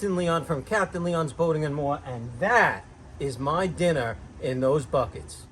Captain Leon from Captain Leon's Boating and More, and that is my dinner in those buckets.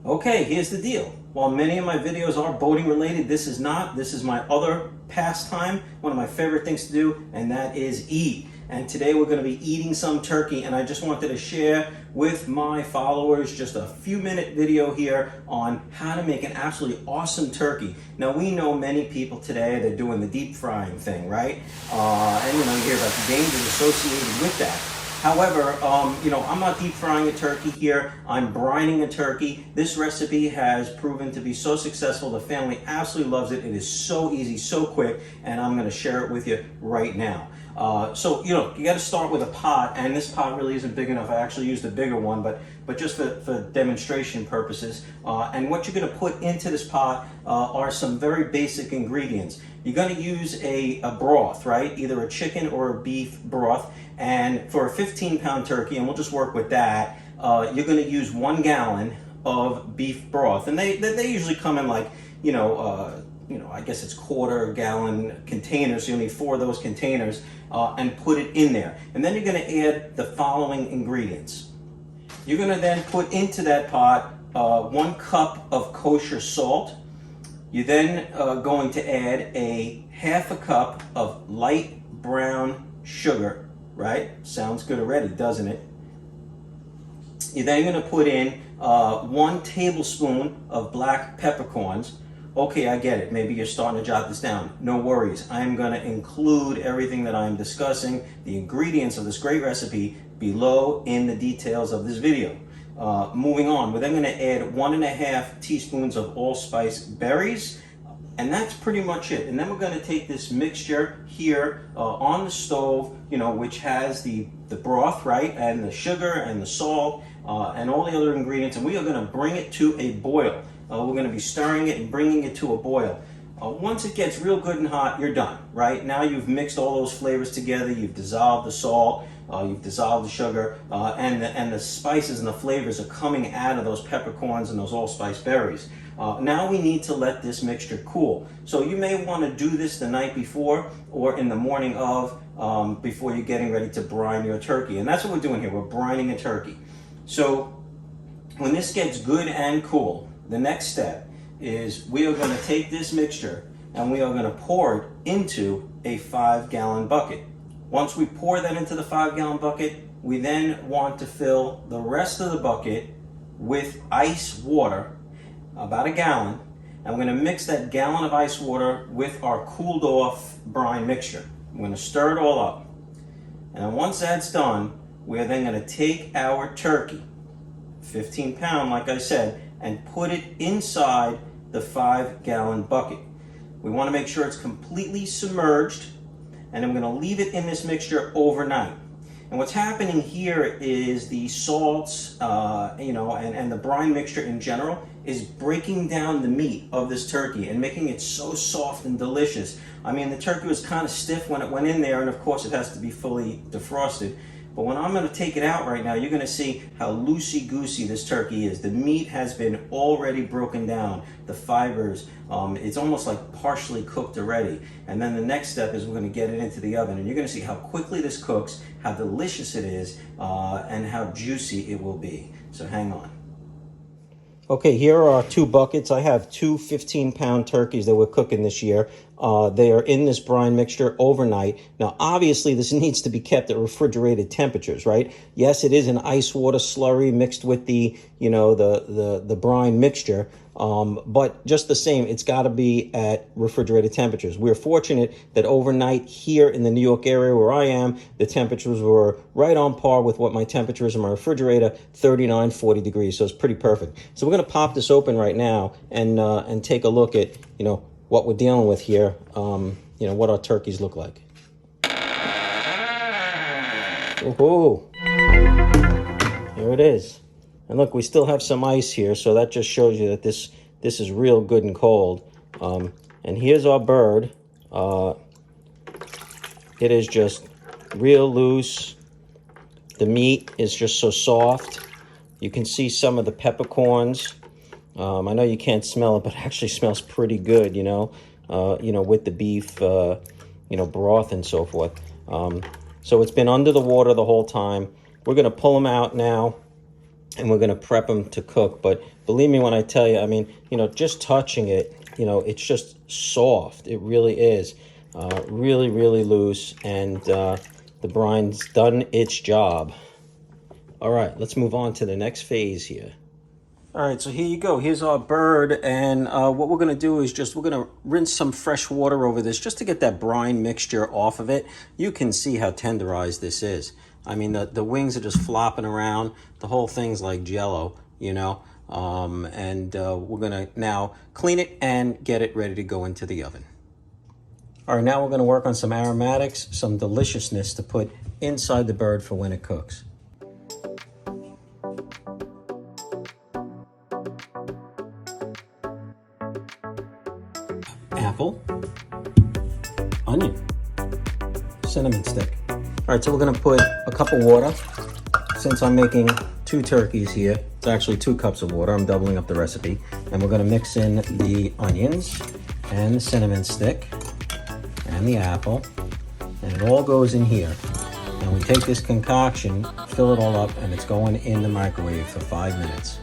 Okay, here's the deal. While many of my videos are boating related, this is not. This is my other pastime, one of my favorite things to do, and that is eat. And today we're going to be eating some turkey, and I just wanted to share with my followers just a few-minute video here on how to make an absolutely awesome turkey. Now, we know many people today, they're doing the deep frying thing, right? And you hear about the dangers associated with that. However, I'm not deep frying a turkey here. I'm brining a turkey. This recipe has proven to be so successful. The family absolutely loves it. It is so easy, so quick, and I'm going to share it with you right now. You got to start with a pot, and this pot really isn't big enough. I actually used a bigger one, but just for demonstration purposes. And what you're going to put into this pot are some very basic ingredients. You're going to use a broth, right? Either a chicken or a beef broth. And for a 15-pound turkey, and we'll just work with that, you're going to use 1 gallon of beef broth. And they usually come in like, I guess it's quarter-gallon containers. So you'll need 4 of those containers and put it in there. And then you're going to add the following ingredients. You're going to then put into that pot 1 cup of kosher salt. You're then going to add a 1/2 cup of light brown sugar. Right? Sounds good already, doesn't it? You're then going to put in 1 tablespoon of black peppercorns. Okay, I get it. Maybe you're starting to jot this down. No worries. I am going to include everything that I'm discussing, the ingredients of this great recipe, below in the details of this video. Moving on, we're then going to add 1.5 teaspoons of allspice berries. And that's pretty much it. And then we're going to take this mixture here on the stove, which has the broth, right, and the sugar and the salt and all the other ingredients, and we are going to bring it to a boil. We're going to be stirring it and bringing it to a boil. Once it gets real good and hot, you're done, right? Now you've mixed all those flavors together, you've dissolved the salt, you've dissolved the sugar, and the spices and the flavors are coming out of those peppercorns and those allspice berries. Now we need to let this mixture cool. So you may want to do this the night before or in the morning of, before you're getting ready to brine your turkey. And that's what we're doing here. We're brining a turkey. So when this gets good and cool, the next step is we are going to take this mixture and we are going to pour it into a 5-gallon bucket. Once we pour that into the 5-gallon bucket, we then want to fill the rest of the bucket with ice water, about 1 gallon, and we're going to mix that gallon of ice water with our cooled off brine mixture. We're going to stir it all up. And then once that's done, we're then going to take our turkey, 15-pound like I said, and put it inside the 5-gallon bucket. We want to make sure it's completely submerged, and I'm going to leave it in this mixture overnight. And what's happening here is the salts, and the brine mixture in general is breaking down the meat of this turkey and making it so soft and delicious. I mean, the turkey was kind of stiff when it went in there, and of course it has to be fully defrosted. But when I'm going to take it out right now, you're going to see how loosey-goosey this turkey is. The meat has been already broken down. The fibers, it's almost like partially cooked already. And then the next step is we're going to get it into the oven. And you're going to see how quickly this cooks, how delicious it is, and how juicy it will be. So hang on. Okay, here are our 2 buckets. I have 2 15-pound turkeys that we're cooking this year. They are in this brine mixture overnight. Now, obviously, this needs to be kept at refrigerated temperatures, right? Yes, it is an ice water slurry mixed with the brine mixture. But just the same, it's got to be at refrigerated temperatures. We're fortunate that overnight here in the New York area where I am, the temperatures were right on par with what my temperature is in my refrigerator, 39, 40 degrees. So it's pretty perfect. So we're going to pop this open right now and take a look at, what we're dealing with here, what our turkeys look like. Ooh, here it is. And look, we still have some ice here, so that just shows you that this is real good and cold. And here's our bird. It is just real loose. The meat is just so soft. You can see some of the peppercorns. I know you can't smell it, but it actually smells pretty good, with the beef, broth and so forth. So it's been under the water the whole time. We're gonna pull them out now and we're gonna prep them to cook. But believe me when I tell you, just touching it, it's just soft. It really is. Really, really loose, and the brine's done its job. All right, let's move on to the next phase here. All right, so here you go. Here's our bird, and what we're going to do is we're going to rinse some fresh water over this just to get that brine mixture off of it. You can see how tenderized this is. The wings are just flopping around. The whole thing's like Jell-O, and we're going to now clean it and get it ready to go into the oven. All right, now we're going to work on some aromatics, some deliciousness to put inside the bird for when it cooks. Apple, onion, cinnamon stick. All right, so we're going to put a cup of water. Since I'm making 2 turkeys here, it's actually 2 cups of water. I'm doubling up the recipe. And we're going to mix in the onions and the cinnamon stick and the apple, and it all goes in here. And we take this concoction, fill it all up, and it's going in the microwave for 5 minutes.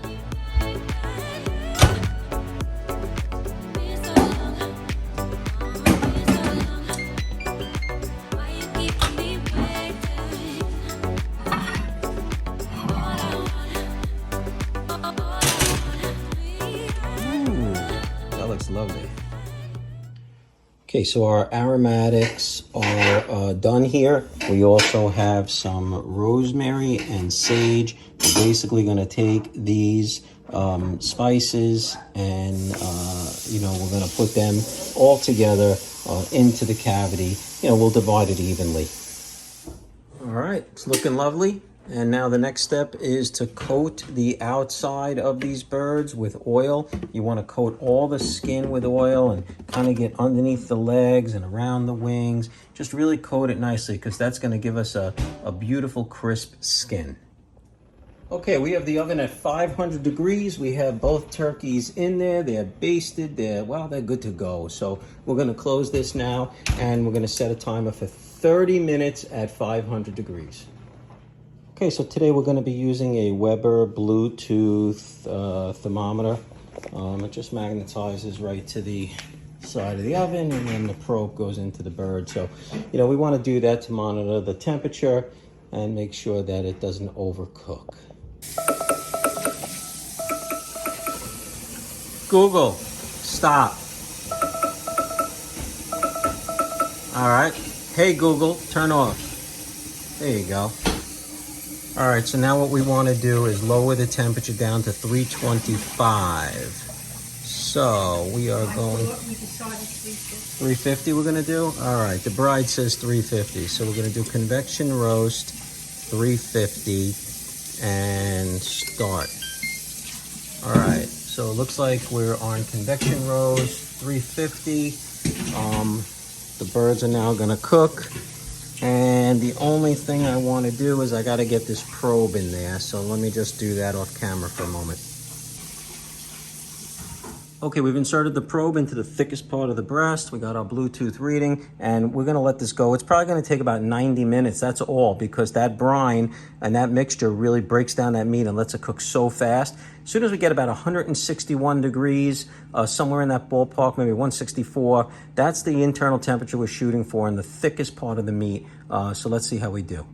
Ooh, that looks lovely. Okay, so our aromatics are done here. We also have some rosemary and sage. We're basically going to take these spices and, we're going to put them all together into the cavity. We'll divide it evenly. All right, it's looking lovely. And now the next step is to coat the outside of these birds with oil. You want to coat all the skin with oil and kind of get underneath the legs and around the wings. Just really coat it nicely because that's going to give us a beautiful crisp skin. Okay, we have the oven at 500 degrees. We have both turkeys in there. They're basted. They're good to go. So we're going to close this now and we're going to set a timer for 30 minutes at 500 degrees. Okay, so today we're going to be using a Weber Bluetooth thermometer. It just magnetizes right to the side of the oven, and then the probe goes into the bird. So, we want to do that to monitor the temperature and make sure that it doesn't overcook. Google, stop. All right. Hey, Google, turn off. There you go. All right, so now what we want to do is lower the temperature down to 325. So we are going 350 we're going to do? All right, the bride says 350. So we're going to do convection roast 350 and start. All right, so it looks like we're on convection roast 350. The birds are now going to cook. And the only thing I want to do is I got to get this probe in there. So let me just do that off camera for a moment. Okay, we've inserted the probe into the thickest part of the breast. We got our Bluetooth reading, and we're going to let this go. It's probably going to take about 90 minutes. That's all, because that brine and that mixture really breaks down that meat and lets it cook so fast. As soon as we get about 161 degrees, somewhere in that ballpark, maybe 164, that's the internal temperature we're shooting for in the thickest part of the meat. So let's see how we do.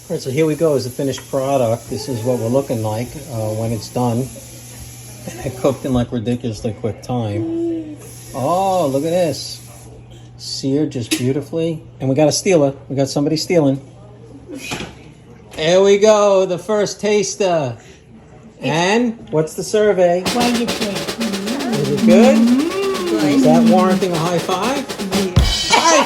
All right, so here we go is the finished product. This is what we're looking like when it's done. And it cooked in like ridiculously quick time. Oh, look at this. Seared just beautifully. And we got a stealer. We got somebody stealing. There we go, the first taster. And what's the survey? What do you think? Is it good? Is that warranting a high five? High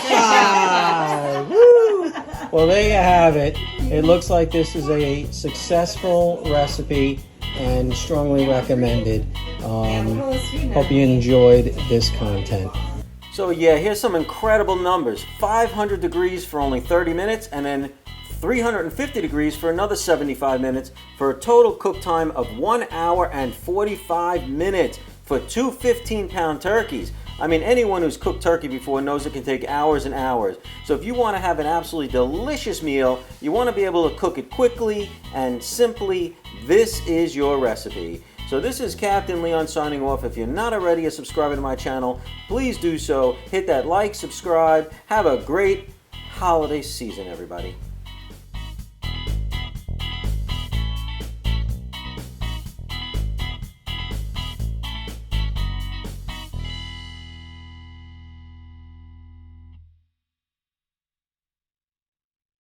five! Woo! Well, there you have it. It looks like this is a successful recipe and strongly recommended. Hope you enjoyed this content. So yeah, here's some incredible numbers. 500 degrees for only 30 minutes, and then 350 degrees for another 75 minutes, for a total cook time of 1 hour and 45 minutes for two 15-pound turkeys. I mean, anyone who's cooked turkey before knows it can take hours and hours. So if you want to have an absolutely delicious meal, you want to be able to cook it quickly and simply, this is your recipe. So this is Captain Leon signing off. If you're not already a subscriber to my channel, please do so. Hit that like, subscribe. Have a great holiday season, everybody.